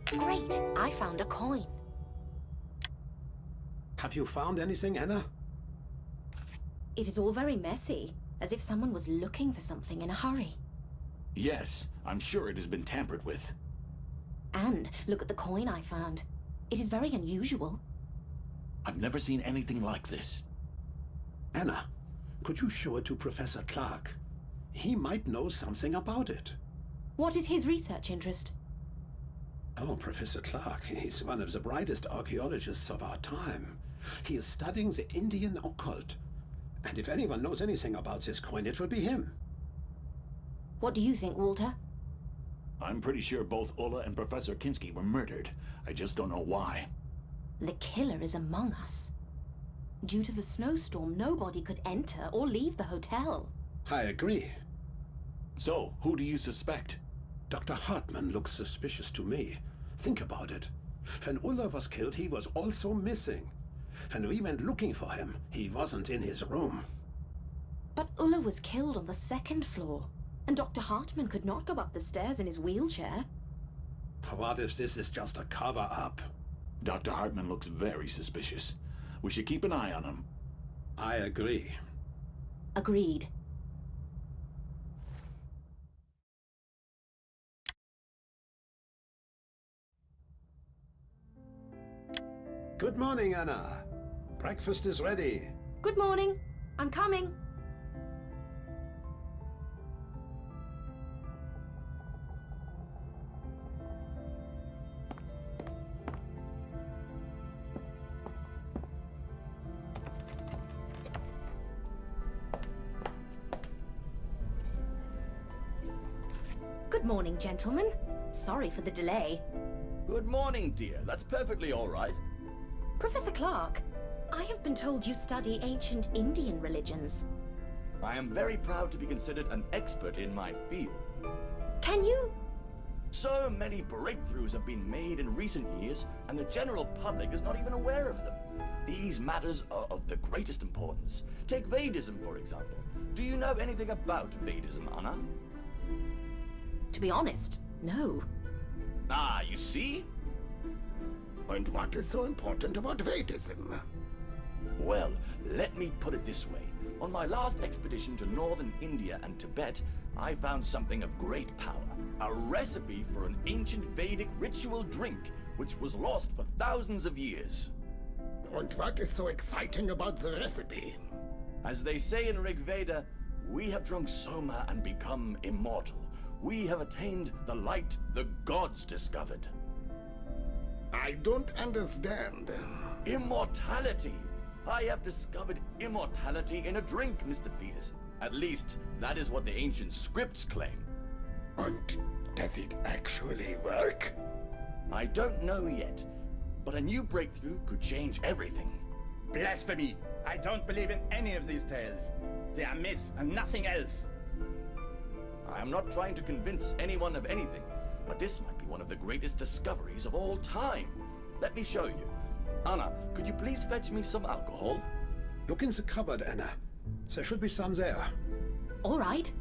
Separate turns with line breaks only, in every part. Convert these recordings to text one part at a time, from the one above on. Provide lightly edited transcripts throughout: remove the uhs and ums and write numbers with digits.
Great! I found a coin.
Have you found anything, Anna?
It is all very messy, as if someone was looking for something in a hurry.
Yes, I'm sure it has been tampered with.
And look at the coin I found. It is very unusual.
I've never seen anything like this.
Anna, could you show it to Professor Clark? He might know something about it.
What is his research interest?
Oh, Professor Clark, he's one of the brightest archaeologists of our time. He is studying the Indian occult. And if anyone knows anything about this coin, it will be him.
What do you think, Walter?
I'm pretty sure both Ulla and Professor Kinski were murdered. I just don't know why.
The killer is among us. Due to the snowstorm, nobody could enter or leave the hotel.
I agree.
So, who do you suspect?
Dr. Hartman looks suspicious to me. Think about it. When Ulla was killed, he was also missing. When we went looking for him, he wasn't in his room.
But Ulla was killed on the second floor, and Dr. Hartman could not go up the stairs in his wheelchair.
What if this is just a cover-up?
Dr. Hartman looks very suspicious. We should keep an eye on him.
I agree.
Agreed.
Good morning, Anna. Breakfast is ready.
Good morning. I'm coming. Good morning, gentlemen. Sorry for the delay.
Good morning, dear. That's perfectly all right.
Professor Clark, I have been told you study ancient Indian religions.
I am very proud to be considered an expert in my field.
Can you?
So many breakthroughs have been made in recent years, and the general public is not even aware of them. These matters are of the greatest importance. Take Vedism, for example. Do you know anything about Vedism, Anna?
To be honest, no.
Ah, you see?
And what is so important about Vedism?
Well, let me put it this way. On my last expedition to northern India and Tibet, I found something of great power. A recipe for an ancient Vedic ritual drink, which was lost for thousands of years.
And what is so exciting about the recipe?
As they say in Rig Veda, we have drunk Soma and become immortal. We have attained the light the gods discovered.
I don't understand.
Immortality! I have discovered immortality in a drink, Mr. Peterson. At least, that is what the ancient scripts claim.
And does it actually work?
I don't know yet, but a new breakthrough could change everything.
Blasphemy! I don't believe in any of these tales. They are myths and nothing else.
I am not trying to convince anyone of anything, but this might be one of the greatest discoveries of all time. Let me show you. Anna, could you please fetch me some alcohol?
Look in the cupboard, Anna. There should be some there.
All right.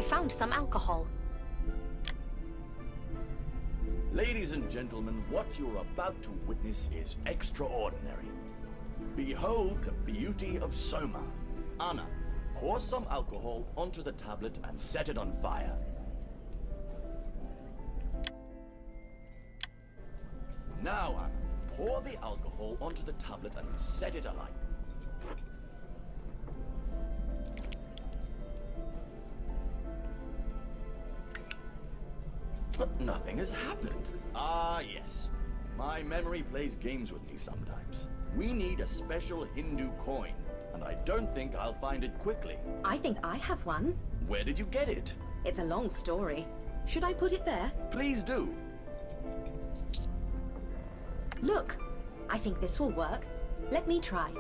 found some alcohol.
Ladies and gentlemen, what you're about to witness is extraordinary. Behold the beauty of Soma. Anna, pour some alcohol onto the tablet and set it on fire. Now, Anna, pour the alcohol onto the tablet and set it alight. But nothing has happened. Ah, yes. My memory plays games with me sometimes. We need a special Hindu coin, and I don't think I'll find it quickly.
I think I have one.
Where did you get it?
It's a long story. Should I put it there?
Please do.
Look, I think this will work. Let me try.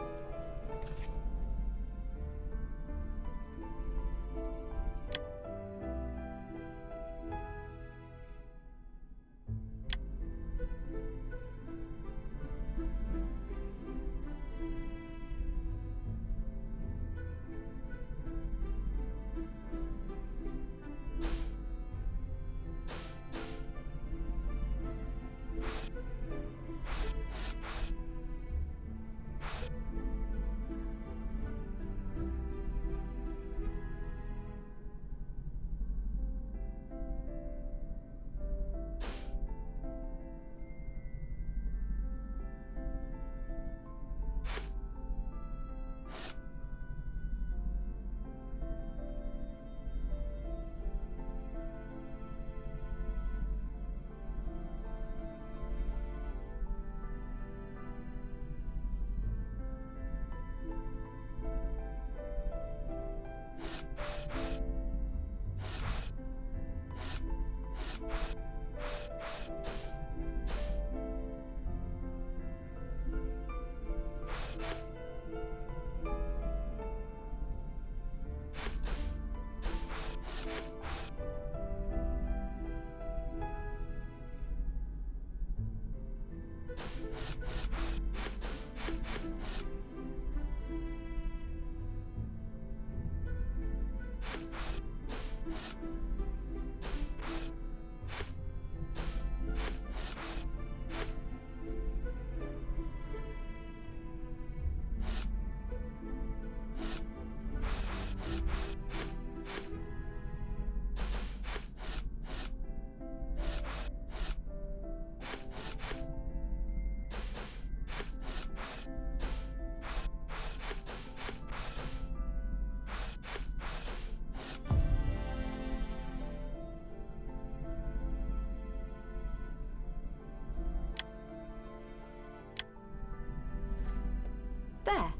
There.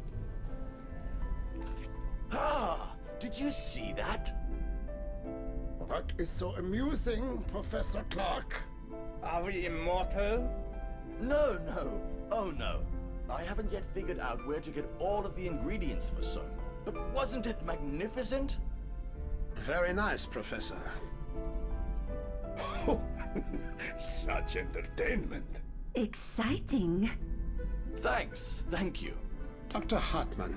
Ah, did you see that?
What is so amusing, Professor Clark?
Are we immortal?
No, no. Oh, no. I haven't yet figured out where to get all of the ingredients for Soma. But wasn't it magnificent?
Very nice, Professor.
Oh, such entertainment.
Exciting.
Thanks, thank you.
Dr. Hartmann,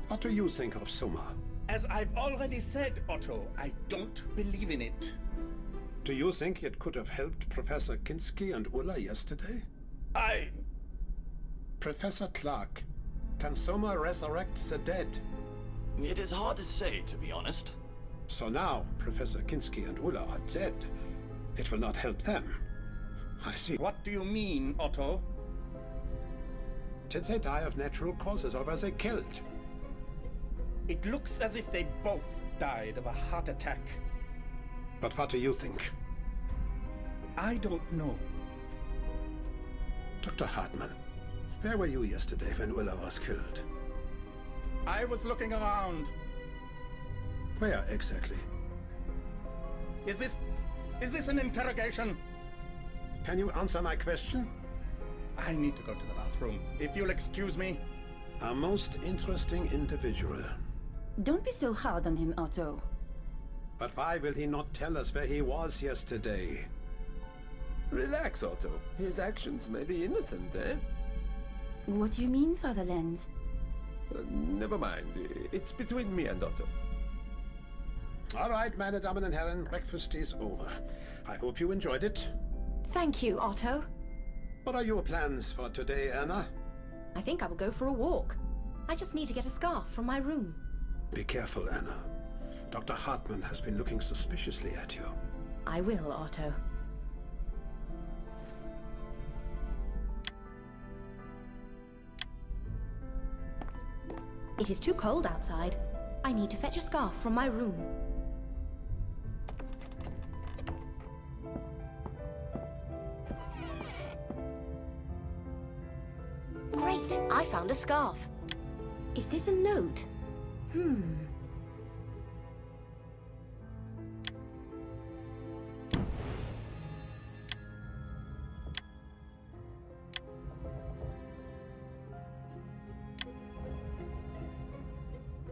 what do you think of Soma?
As I've already said, Otto, I don't believe in it.
Do you think it could have helped Professor Kinski and Ulla yesterday? Professor Clark, can Soma resurrect the dead?
It is hard to say, to be honest.
So now Professor Kinski and Ulla are dead. It will not help them. I see.
What do you mean, Otto?
Did they die of natural causes or were they killed?
It looks as if they both died of a heart attack.
But what do you think?
I don't know.
Dr. Hartmann, where were you yesterday when Ulla was killed?
I was looking around.
Where exactly?
Is this an interrogation?
Can you answer my question?
I need to go to the bathroom. If you'll excuse me.
A most interesting individual.
Don't be so hard on him, Otto.
But why will he not tell us where he was yesterday?
Relax, Otto. His actions may be innocent, eh?
What do you mean, Fatherland?
Never mind. It's between me and Otto.
All right, meine Damen und Herren, breakfast is over. I hope you enjoyed it.
Thank you, Otto.
What are your plans for today, Anna?
I think I will go for a walk. I just need to get a scarf from my room.
Be careful, Anna. Dr. Hartman has been looking suspiciously at you.
I will, Otto. It is too cold outside. I need to fetch a scarf from my room. Great! I found a scarf. Is this a note?